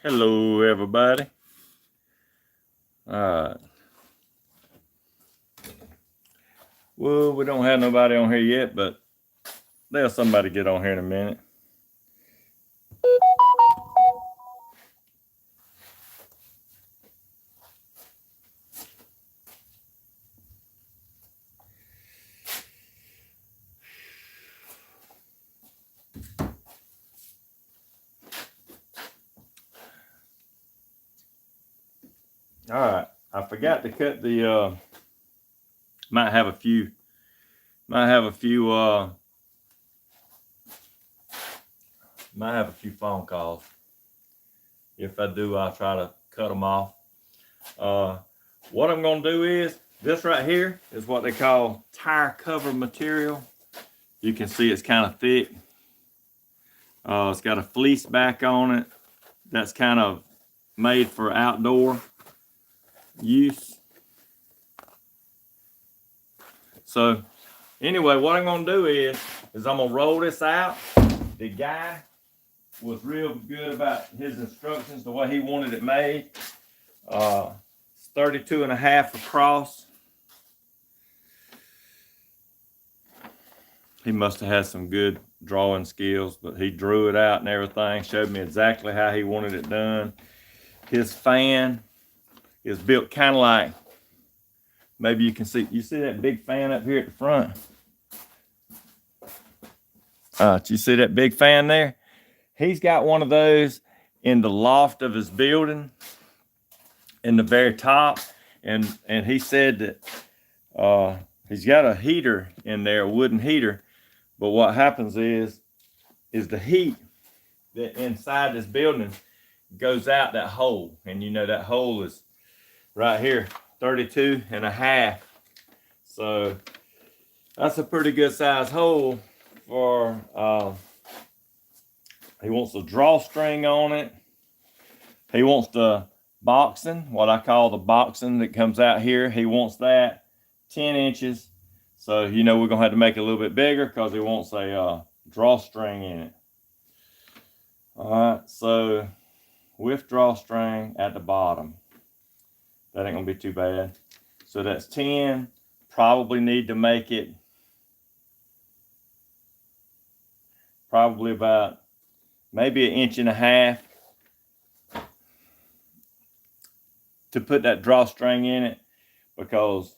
Hello, everybody. Alright. Well, we don't have nobody on here yet, but there's somebody get on here in a minute. Alright. I forgot to cut the might have a few phone calls. If I do, I'll try to cut them off. What I'm gonna do is this right here is what they call tire cover material. You can see it's kind of thick. It's got a fleece back on it. That's kind of made for outdoor use. So anyway, what I'm gonna do is I'm gonna roll this out. The guy was real good about his instructions, the way he wanted it made. It's 32.5 across. He must have had some good drawing skills, but he drew it out and everything, showed me exactly how he wanted it done. His fan is built kind of like, maybe you can see that big fan up here at the front? Do you see that big fan there? He's got one of those in the loft of his building in the very top. And he said that he's got a heater in there, a wooden heater. But what happens is the heat that inside this building goes out that hole. And you know that hole is right here, 32.5. So that's a pretty good size hole for, he wants the drawstring on it. He wants the boxing, what I call the boxing that comes out here. He wants that 10 inches. So, you know, we're going to have to make it a little bit bigger because he wants a drawstring in it. All right, so with drawstring at the bottom. That ain't going to be too bad. So that's 10. Probably need to make it probably about maybe 1.5 inches to put that drawstring in it, because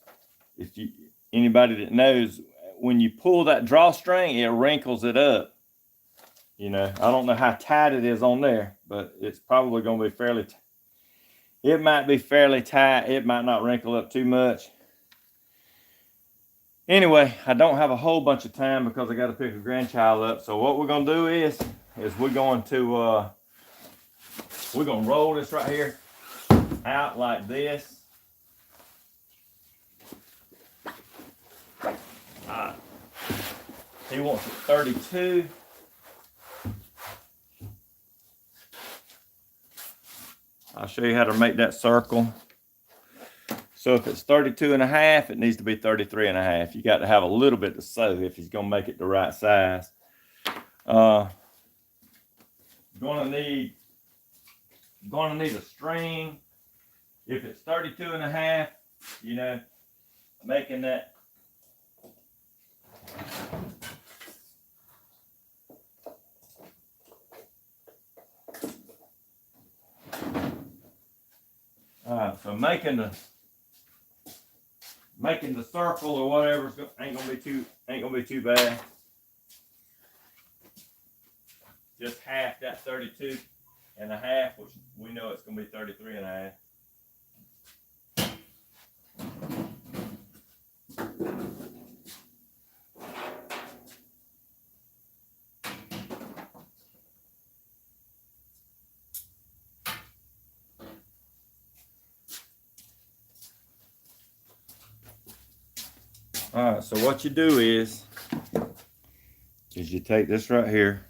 if you anybody that knows, when you pull that drawstring, it wrinkles it up. You know, I don't know how tight it is on there, but it's probably going to be fairly it might be fairly tight. It might not wrinkle up too much. Anyway, I don't have a whole bunch of time because I got to pick a grandchild up. So what we're going to do is we're going to roll this right here out like this. He wants it 32. I'll show you how to make that circle. So if it's 32.5, it needs to be 33.5. You got to have a little bit to sew if he's going to make it the right size. Gonna need a string. If it's 32.5, you know, making that. So making the circle or whatever ain't gonna be too bad. Just half that 32.5, which we know it's gonna be 33.5. All right, so what you do is you take this right here.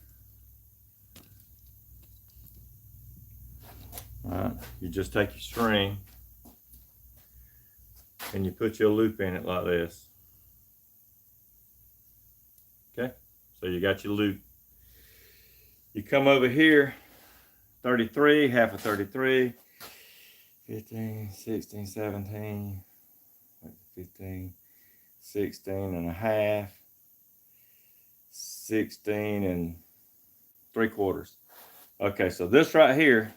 All right, you just take your string and you put your loop in it like this. Okay, so you got your loop. You come over here 33, half of 33, 15, 16, 17, 15, 16 and a half, 16 and 3/4. Okay, so this right here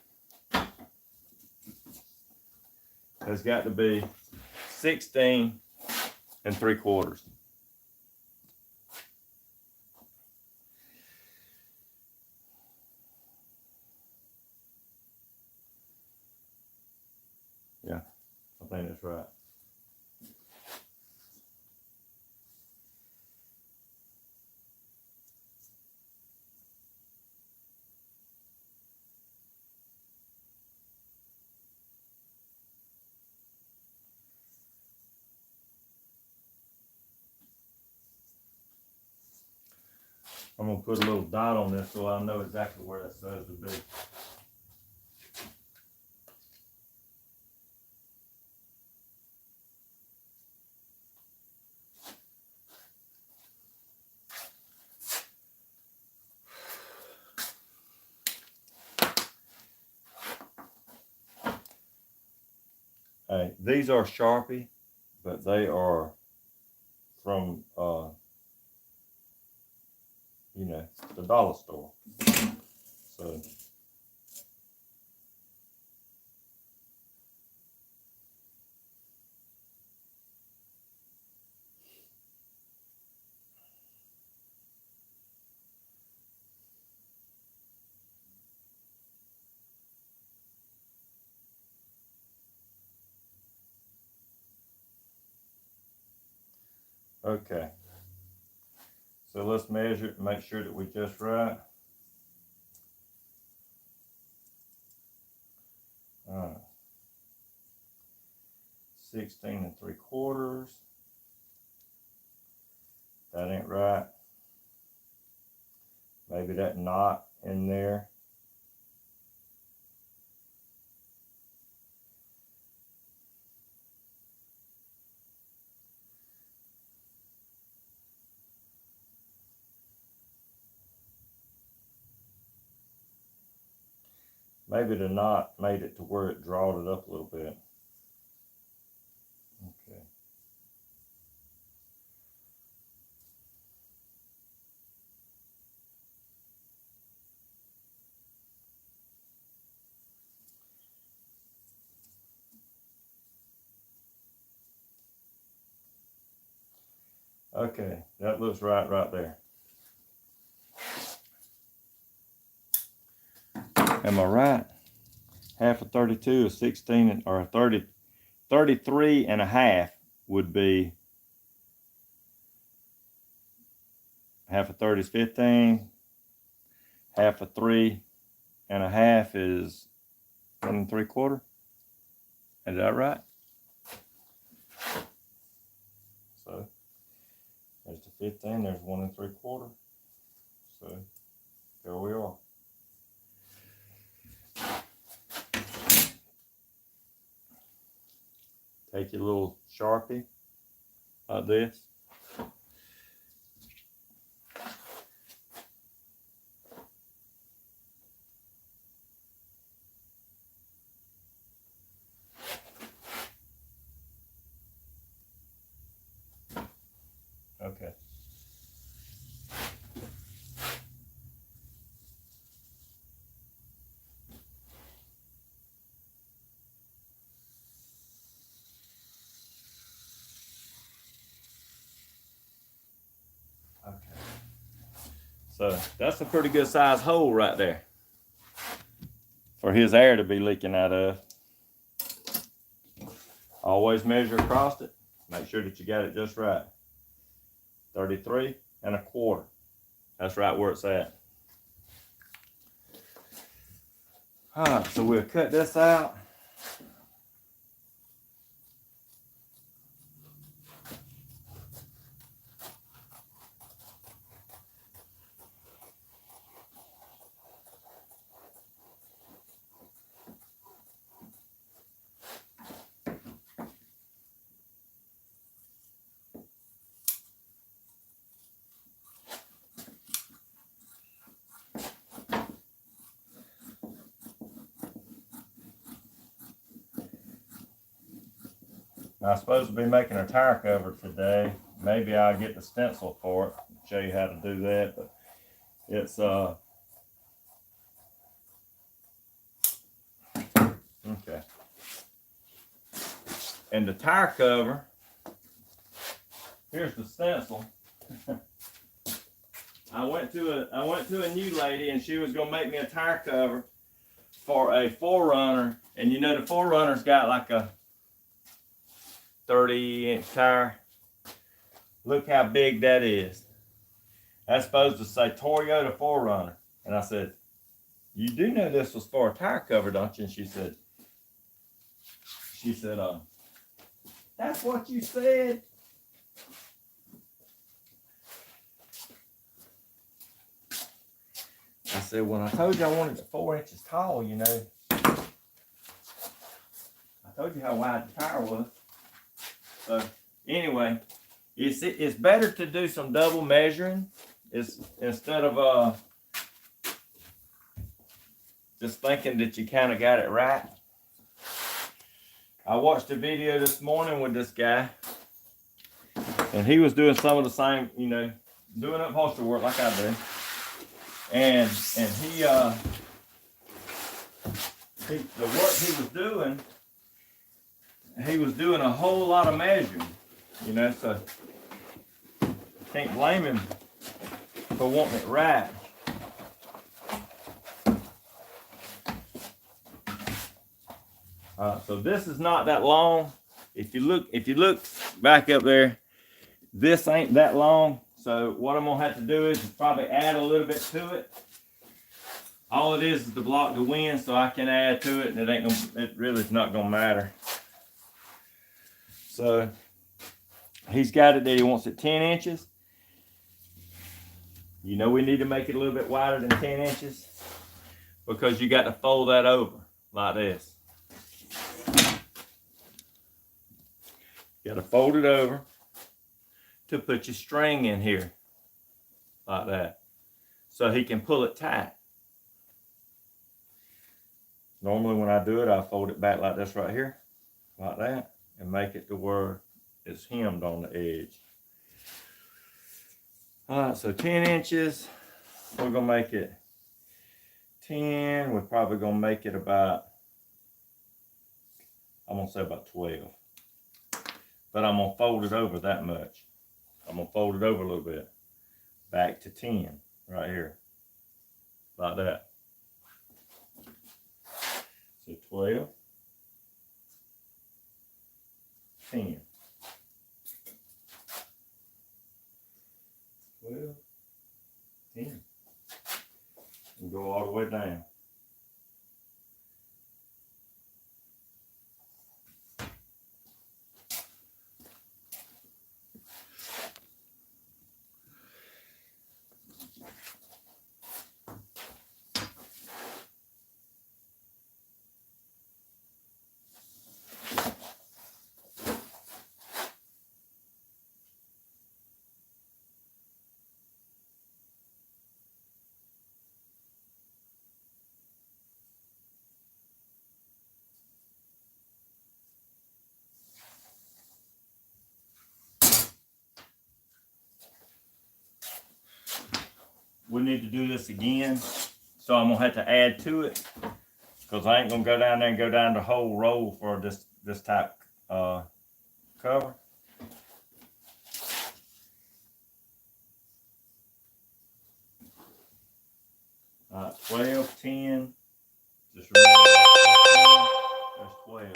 has got to be 16 and 3/4. Yeah, I think that's right. I'm gonna put a little dot on this so I know exactly where that size would be. Hey, these are Sharpie, but they are from you know, the dollar store. So okay. So let's measure it and make sure that we're just right. All right. 16 and 3/4. That ain't right. Maybe that knot in there. Maybe the knot made it to where it drawed it up a little bit. Okay. Okay, that looks right there. Am I right? Half of 32 is 16, or 30, 33 and a half would be, half of 30 is 15. Half of 3 and a half is 1 3/4. Is that right? So there's the 15, there's 1 3/4. So there we are. Take your little Sharpie like this. Okay. Okay. So that's a pretty good size hole right there for his air to be leaking out of. Always measure across it. Make sure that you got it just right. 33 1/4. That's right where it's at. All right, so we'll cut this out. I'm supposed to be making a tire cover today. Maybe I'll get the stencil for it, show you how to do that, but it's okay. And the tire cover, here's the stencil. I went to a new lady and she was gonna make me a tire cover for a 4Runner, and you know the 4Runner's got like a 30-inch tire. Look how big that is. That's supposed to say Toyota 4Runner. And I said, you do know this was for a tire cover, don't you? And she said, that's what you said. I said, when I told you I wanted it 4 inches tall, you know, I told you how wide the tire was. So anyway, it's better to do some double measuring. It's instead of just thinking that you kind of got it right. I watched a video this morning with this guy, and he was doing some of the same, you know, doing upholstery work like I do. And the work he was doing a whole lot of measuring, you know, so can't blame him for wanting it right. So this is not that long. If you look back up there, this ain't that long. So what I'm gonna have to do is probably add a little bit to it. All it is to block the wind, so I can add to it, and it really is not gonna matter. So he's got it that he wants it 10 inches. You know we need to make it a little bit wider than 10 inches because you got to fold that over like this. You got to fold it over to put your string in here like that so he can pull it tight. Normally when I do it, I fold it back like this right here, like that, and make it to where it's hemmed on the edge. All right, so 10 inches, we're gonna make it 10. We're probably gonna make it about, I'm gonna say about 12. But I'm gonna fold it over that much. I'm gonna fold it over a little bit. Back to 10, right here. Like that. So 12, 10. 12, 10. And go all the way down. We need to do this again, so I'm gonna have to add to it because I ain't gonna go down there and go down the whole roll for this type cover. All right, 12, 10. Just remember that's 12.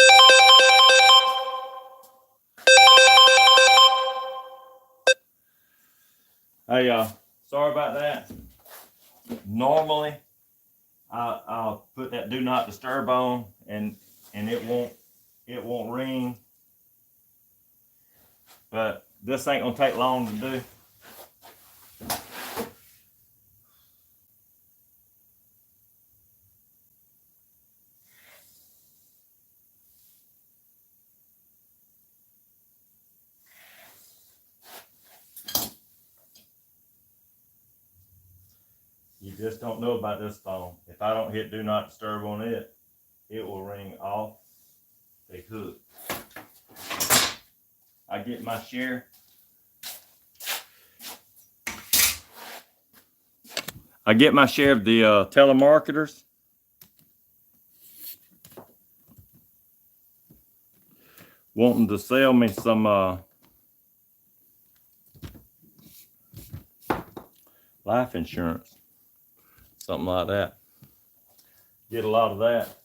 Hey y'all, sorry about that. Normally, I'll put that do not disturb on, and it won't ring. But this ain't gonna take long to do. You just don't know about this phone. If I don't hit do not disturb on it, it will ring off the hook. I get my share. I get my share of the telemarketers. Wanting to sell me some life insurance, something like that. Get a lot of that.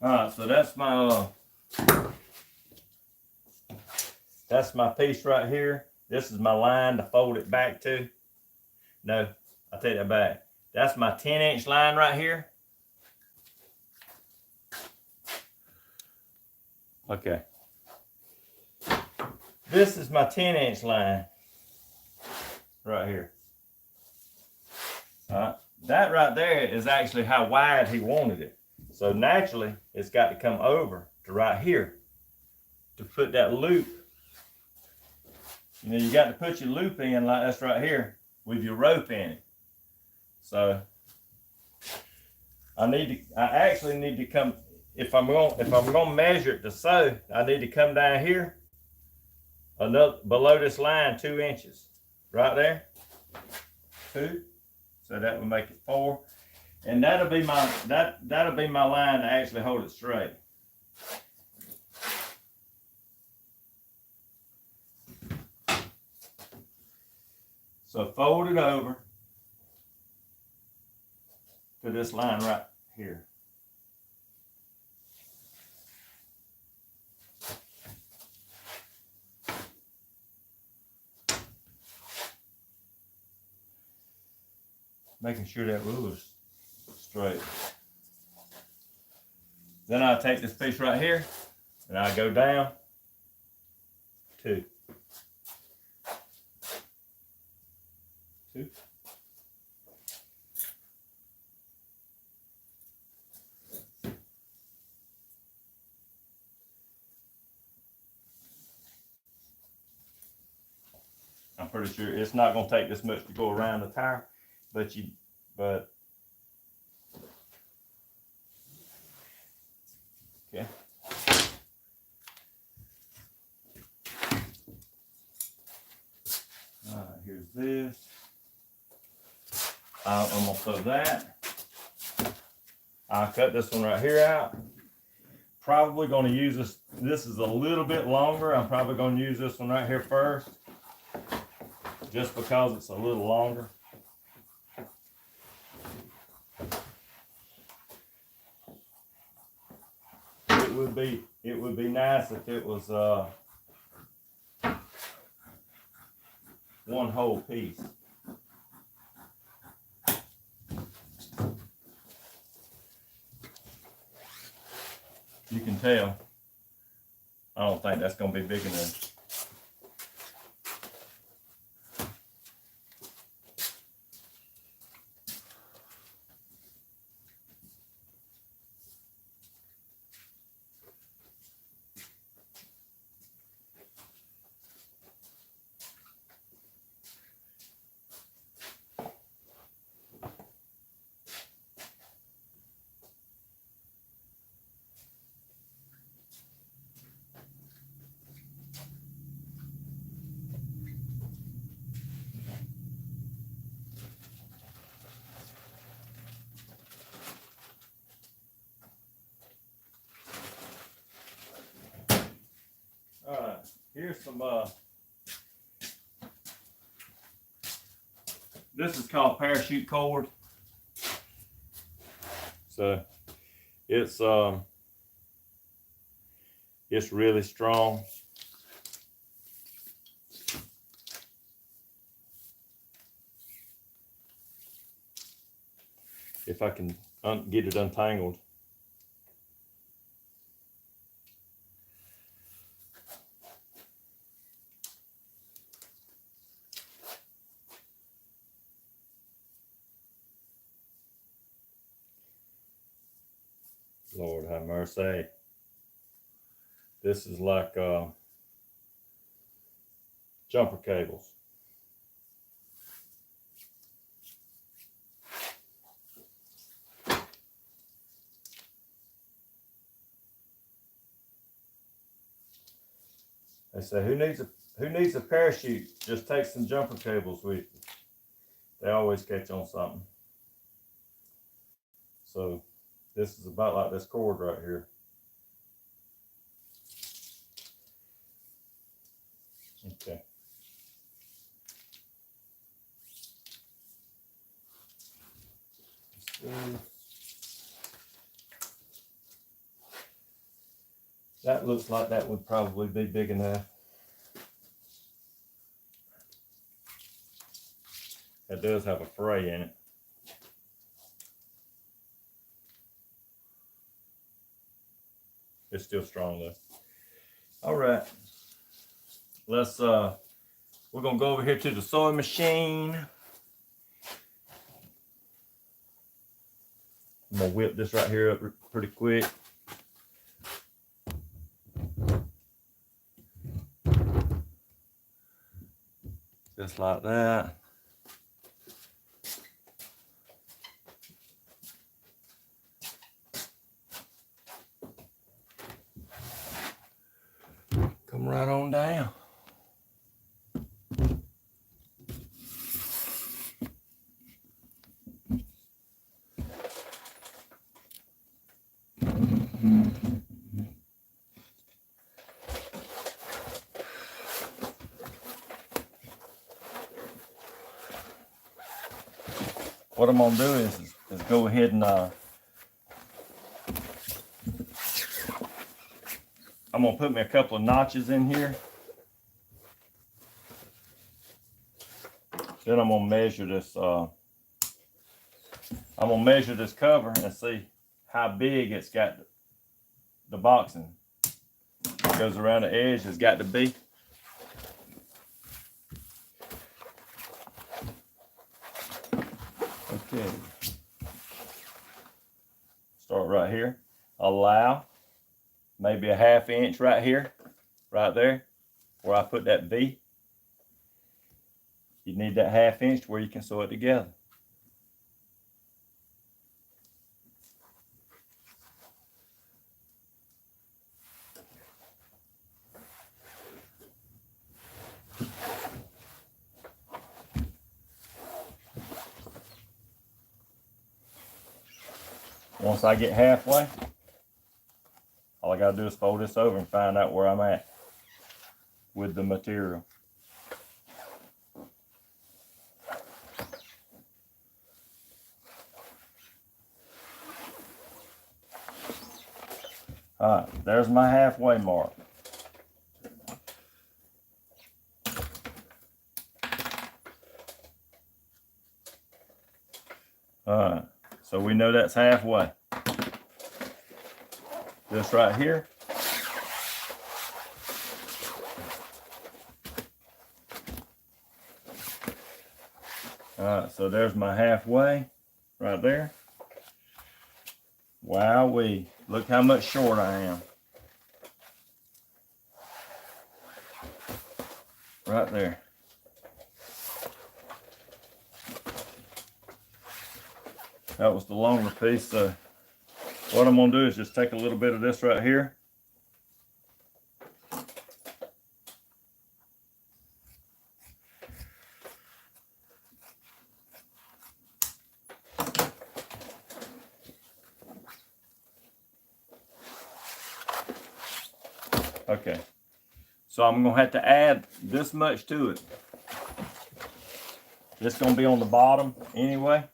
All right, so that's my piece right here. This is my line to fold it back to. No, I'll take that back. That's my 10-inch line right here. Okay. This is my 10-inch line right here. All right. That right there is actually how wide he wanted it. So naturally, it's got to come over to right here to put that loop. You know, you got to put your loop in like that's right here with your rope in it. So I actually need to come, if I'm gonna measure it to sew, I need to come down here below this line 2 inches. Right there. 2. So that would make it 4. And that'll be my line to actually hold it straight. So fold it over to this line right here. Making sure that rule is straight. Then I take this piece right here and I go down 2. 2. I'm pretty sure it's not going to take this much to go around the tire, but okay. All right, here's this. I'm gonna throw that. I'll cut this one right here out. Probably gonna use this. This is a little bit longer. I'm probably gonna use this one right here first, just because it's a little longer. It would be nice if it was one whole piece. You can tell. I don't think that's going to be big enough. Here's some, this is called parachute cord. So it's really strong. If I can get it untangled. Lord have mercy. This is like jumper cables. They say, who needs a parachute? Just take some jumper cables with you. They always catch on something. So this is about like this cord right here. Okay. That looks like that would probably be big enough. It does have a fray in it. It's still strong though. All right. Let's we're gonna go over here to the sewing machine. I'm gonna whip this right here up pretty quick. Just like that. Come right on down. What I'm gonna do is go ahead and I'm gonna put me a couple of notches in here. Then I'm gonna measure this. I'm gonna measure this cover and see how big it's got. The boxing goes around the edge. It's got to be. Okay. Start right here. Allow maybe a 1/2 inch right here, right there, where I put that V. You need that 1/2 inch where you can sew it together. Once I get halfway, all I gotta do is fold this over and find out where I'm at with the material. All right, there's my halfway mark. All right, so we know that's halfway. This right here. All right, so there's my halfway right there. Wowee, look how much short I am. Right there. That was the longer piece, so what I'm gonna do is just take a little bit of this right here. Okay, so I'm gonna have to add this much to it. This is gonna be on the bottom anyway.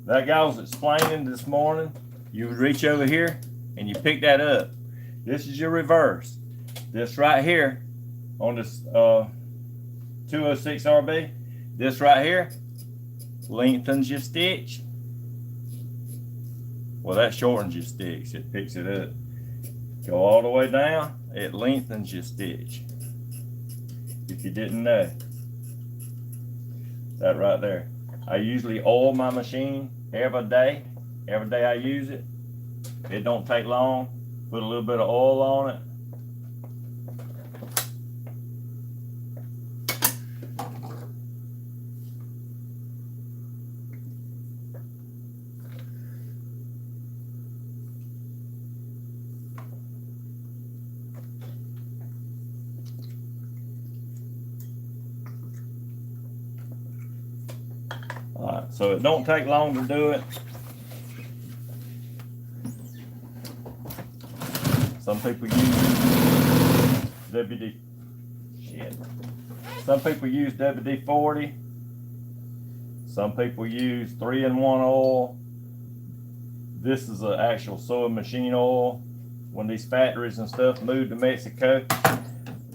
That guy was explaining this morning, you would reach over here and you pick that up. This is your reverse. This right here on this 206 RB, this right here lengthens your stitch. Well, that shortens your stitch. It picks it up. Go all the way down, it lengthens your stitch. If you didn't know. That right there. I usually oil my machine every day. Every day I use it. It don't take long. Put a little bit of oil on it. Alright, so it don't take long to do it. Some people use WD. Shit. Some people use WD-40. Some people use 3-in-1 oil. This is an actual sewing machine oil. When these factories and stuff moved to Mexico,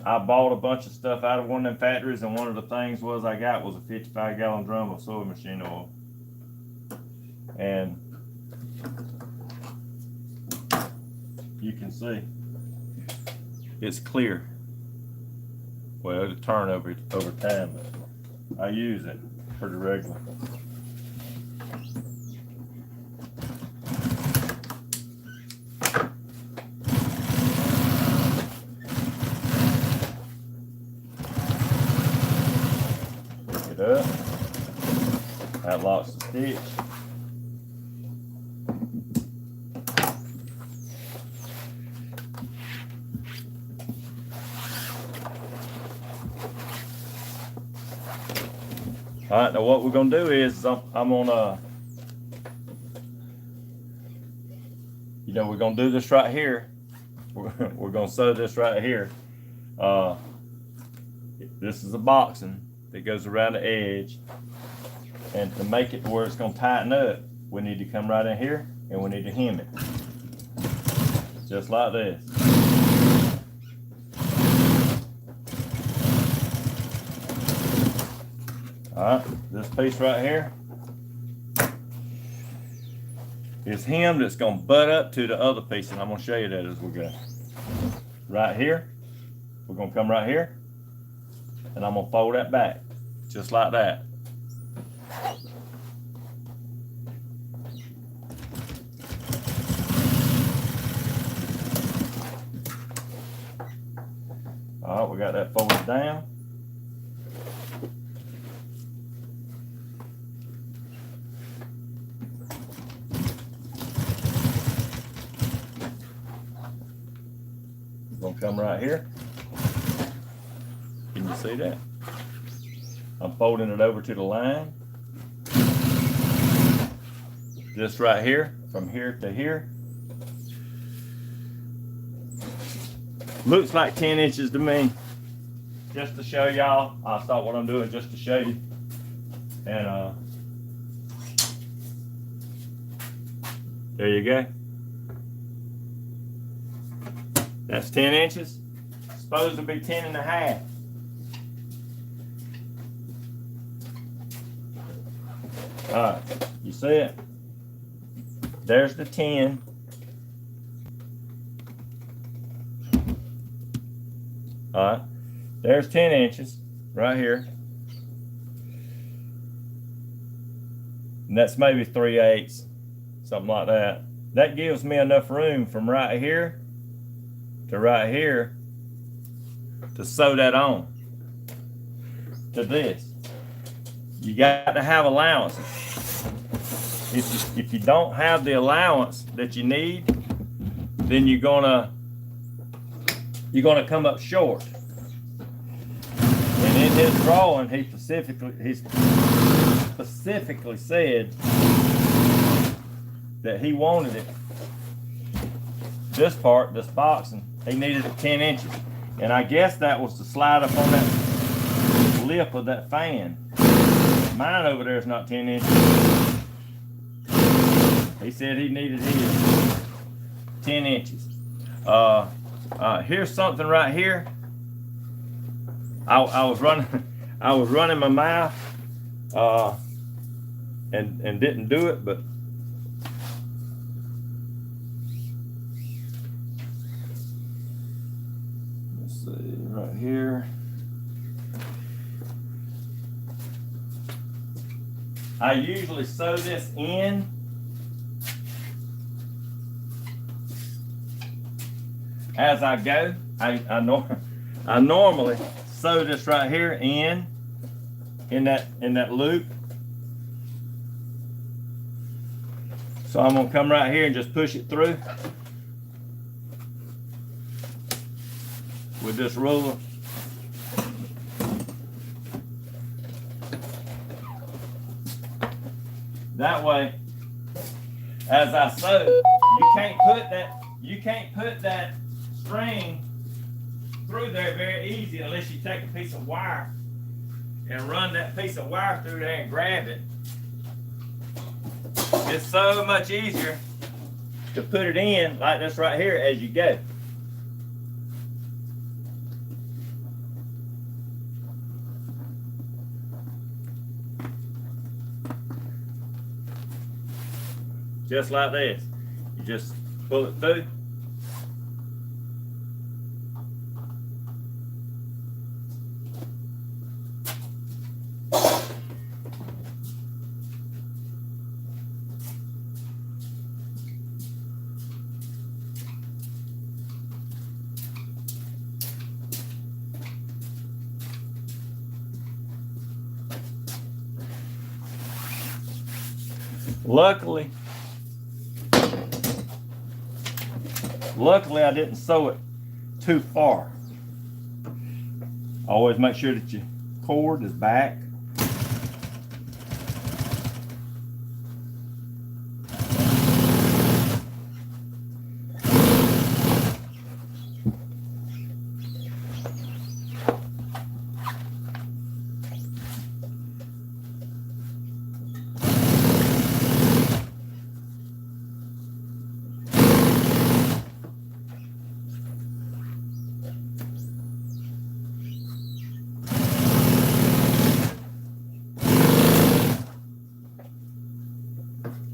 I bought a bunch of stuff out of one of them factories, and one of the things I got was a 55-gallon drum of sewing machine oil. And you can see it's clear. Well, it'll turn over time, but I use it pretty regularly. Pick it up. That locks the stitch. All right, now what we're gonna do is I'm gonna, we're gonna do this right here. We're gonna sew this right here. This is a boxing that goes around the edge, and to make it to where it's gonna tighten up, we need to come right in here and we need to hem it, just like this. Alright, this piece right here is hemmed. It's going to butt up to the other piece, and I'm going to show you that as we go. Right here, we're going to come right here, and I'm going to fold that back, just like that. Alright, we got that folded down. Gonna come right here. Can you see that? I'm folding it over to the line. This right here, from here to here, looks like 10 inches to me. Just to show y'all, I'll stop what I'm doing just to show you. And there you go. That's 10 inches. It's supposed to be 10 and a half. All right, you see it? There's the 10. All right, there's 10 inches right here. And that's maybe 3/8, something like that. That gives me enough room from right here to right here to sew that on to this. You got to have allowances. If you don't have the allowance that you need, then you're gonna come up short. And in his drawing, he specifically said that he wanted it. This part, this boxing, he needed it 10 inches. And I guess that was to slide up on that lip of that fan. Mine over there is not 10 inches. He said he needed his 10 inches. Here's something right here. I was running my mouth and didn't do it, but I usually sew this in as I go. I normally sew this right here in that loop. So I'm gonna come right here and just push it through with this ruler. That way, as I sew, you can't put that string through there very easy unless you take a piece of wire and run that piece of wire through there and grab it. It's so much easier to put it in like this right here as you go. Just like this. You just pull it through. Luckily I didn't sew it too far. Always make sure that your cord is back.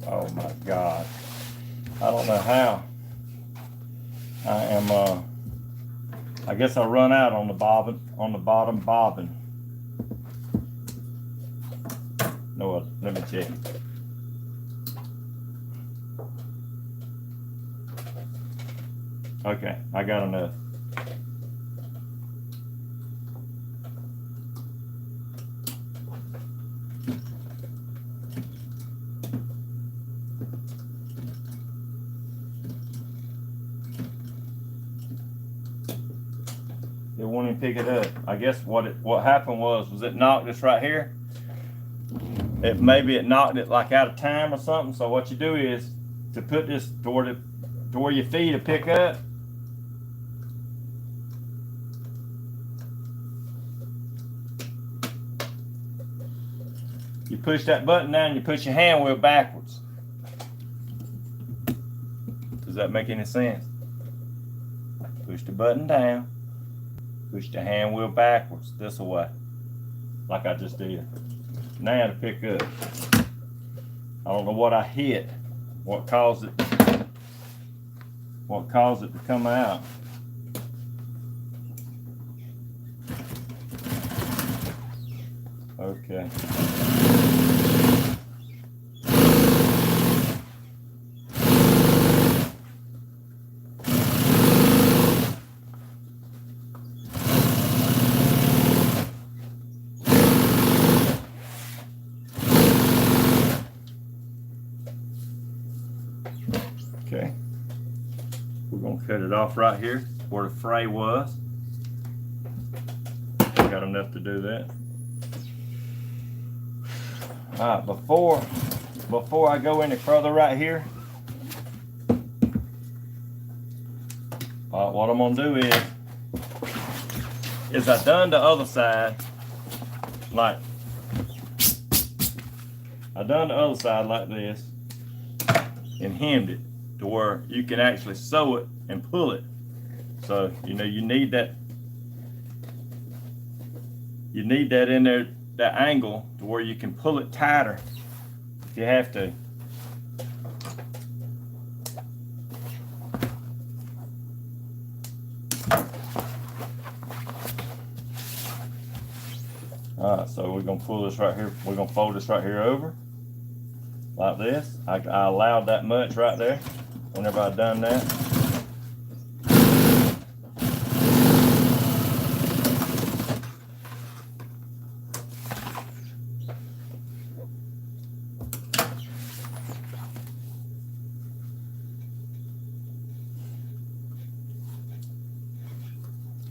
Oh my God. I don't know how. I guess I run out on the bottom bobbin. No, let me check. Okay, I got enough. It won't even pick it up. I guess what happened was it knocked this right here. Maybe it knocked it like out of time or something. So what you do is to put this to where your feet to pick up. You push that button down and you push your hand wheel backwards. Does that make any sense? Push the button down. Push the hand wheel backwards this way, like I just did. Now to pick up. I don't know what I hit, what caused it to come out. Okay. Okay, we're gonna cut it off right here where the fray was. Got enough to do that. All right, before I go any further right here, what I'm gonna do is I done the other side like this and hemmed it to where you can actually sew it and pull it. So you need that in there, that angle, to where you can pull it tighter if you have to. All right, so we're gonna pull this right here. We're gonna fold this right here over. like this. I allowed that much right there whenever I done that.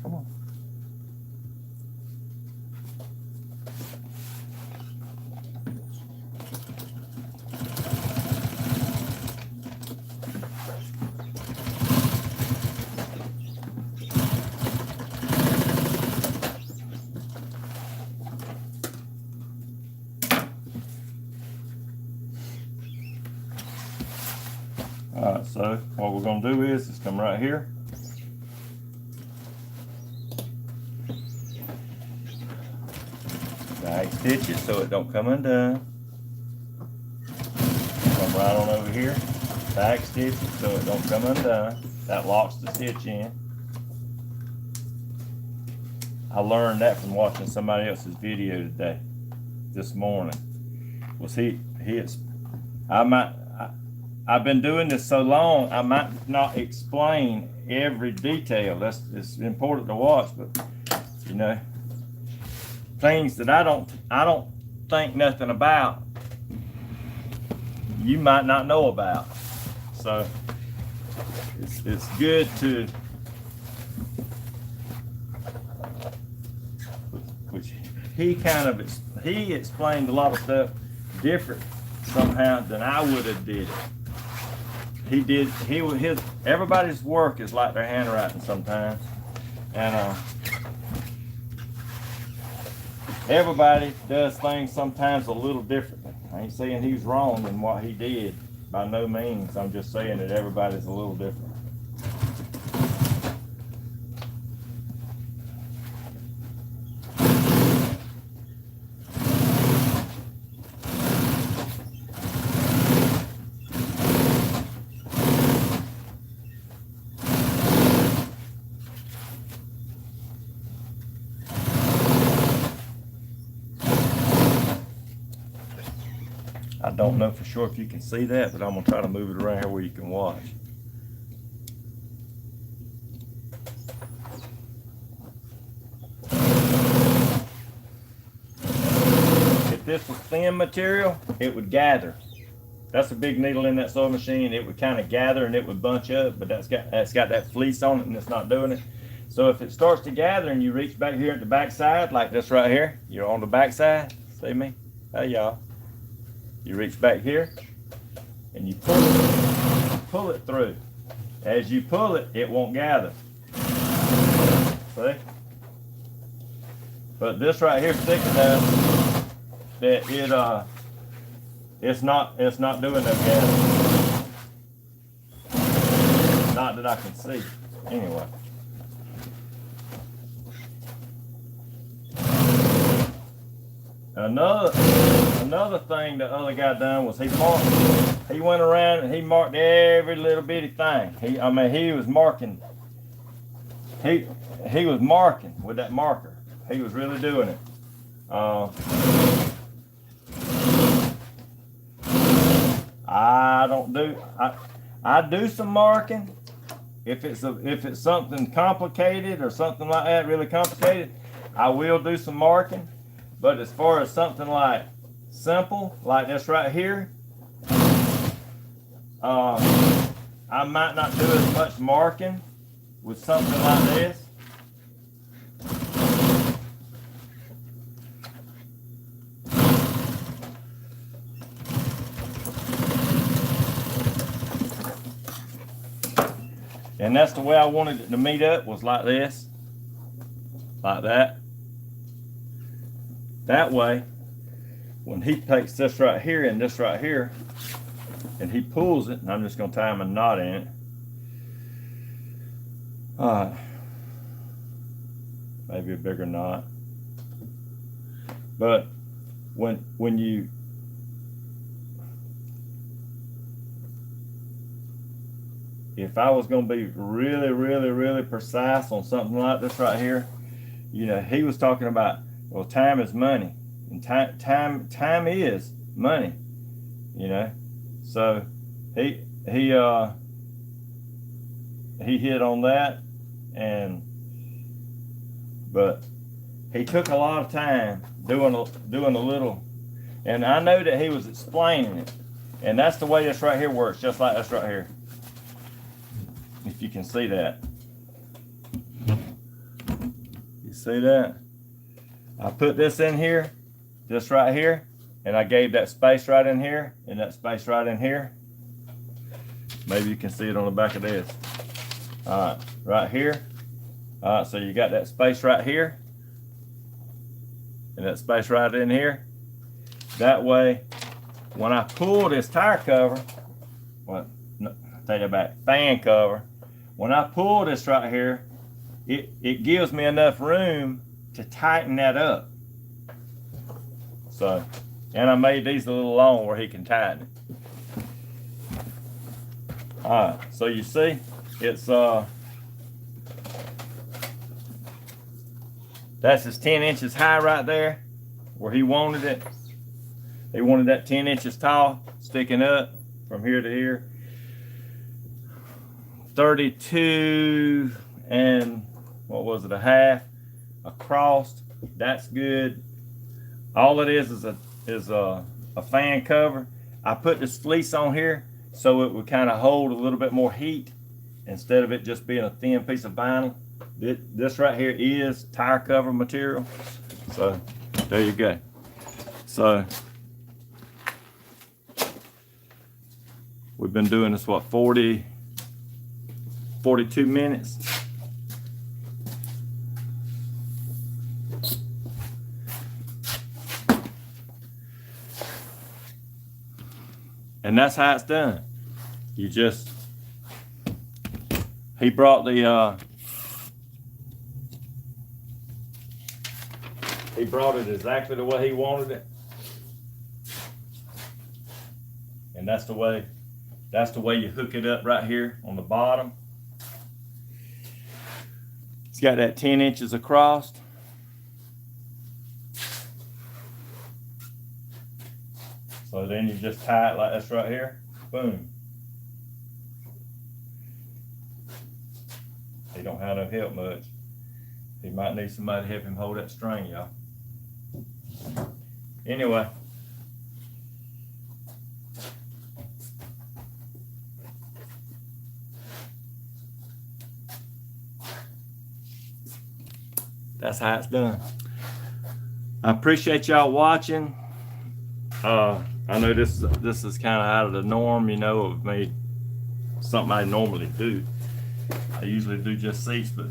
Come on. All right, so what we're gonna do is come right here. Back stitch it so it don't come undone. Come right on over here. Back stitch it so it don't come undone. That locks the stitch in. I learned that from watching somebody else's video today, this morning. I've been doing this so long, I might not explain every detail. It's important to watch, but you know, things that I don't think nothing about, you might not know about. So it's good to, which he explained a lot of stuff different somehow than I would have did it. Everybody's work is like their handwriting sometimes, and everybody does things sometimes a little differently. I ain't saying he's wrong in what he did, by no means. I'm just saying that everybody's a little different. I don't know for sure if you can see that, but I'm gonna try to move it around here where you can watch. If this was thin material, it would gather. That's a big needle in that sewing machine. It would kind of gather and it would bunch up, but that's got that fleece on it and it's not doing it. So if it starts to gather and you reach back here at the back side, like this right here, you're on the back side. See me? Hey y'all. You reach back here and you pull it through. As you pull it, it won't gather. See? But this right here thick enough that it's not doing no gathering. Not that I can see. Anyway. Another thing the other guy done was he went around and he marked every little bitty thing. He was marking. He was marking with that marker. He was really doing it. I do some marking. If it's something complicated or something like that, really complicated, I will do some marking. But as far as something like simple, like this right here, I might not do as much marking with something like this. And that's the way I wanted it to meet up, was like this, like that. That way, when he takes this right here and this right here, and he pulls it, and I'm just gonna tie him a knot in it. Maybe a bigger knot. But when you if I was going to be really, really, really precise on something like this right here, you know, he was talking about, well, time is money, and time is money. you know. So he hit on that, but he took a lot of time doing a little, and I know that he was explaining it, and that's the way this right here works, just like this right here. If you can see that, you see that? I put this in here, this right here, and I gave that space right in here and that space right in here. Maybe you can see it on the back of this. All right, right here. All right, so you got that space right here and that space right in here. That way, when I pull this tire cover, well, no, take that back, fan cover, when I pull this right here, it gives me enough room to tighten that up. So, and I made these a little long where he can tighten it. All right, so you see, it's that's his 10 inches high right there, where he wanted it. He wanted that 10 inches tall, sticking up from here to here. 32 and what was it, a half across. That's good. All it is a fan cover. I put this fleece on here so it would kind of hold a little bit more heat instead of it just being a thin piece of vinyl. This right here is tire cover material. So there you go. So we've been doing this, what, 42 minutes. And that's how it's done. You just, he brought it exactly the way he wanted it. And that's the way you hook it up right here on the bottom. It's got that 10 inches across. So then you just tie it like this right here. Boom. He don't have no help much. He might need somebody to help him hold that string, y'all. Anyway. That's how it's done. I appreciate y'all watching. I know this is kind of out of the norm, you know, of me, something I normally do. I usually do just seats, but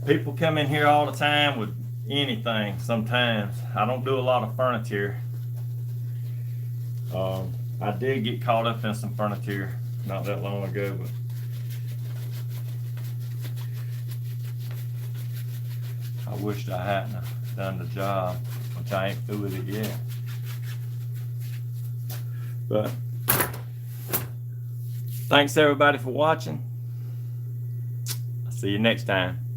people come in here all the time with anything sometimes. I don't do a lot of furniture. I did get caught up in some furniture not that long ago, but I wished I hadn't done the job, which I ain't through with it yet. But thanks everybody for watching. I'll see you next time.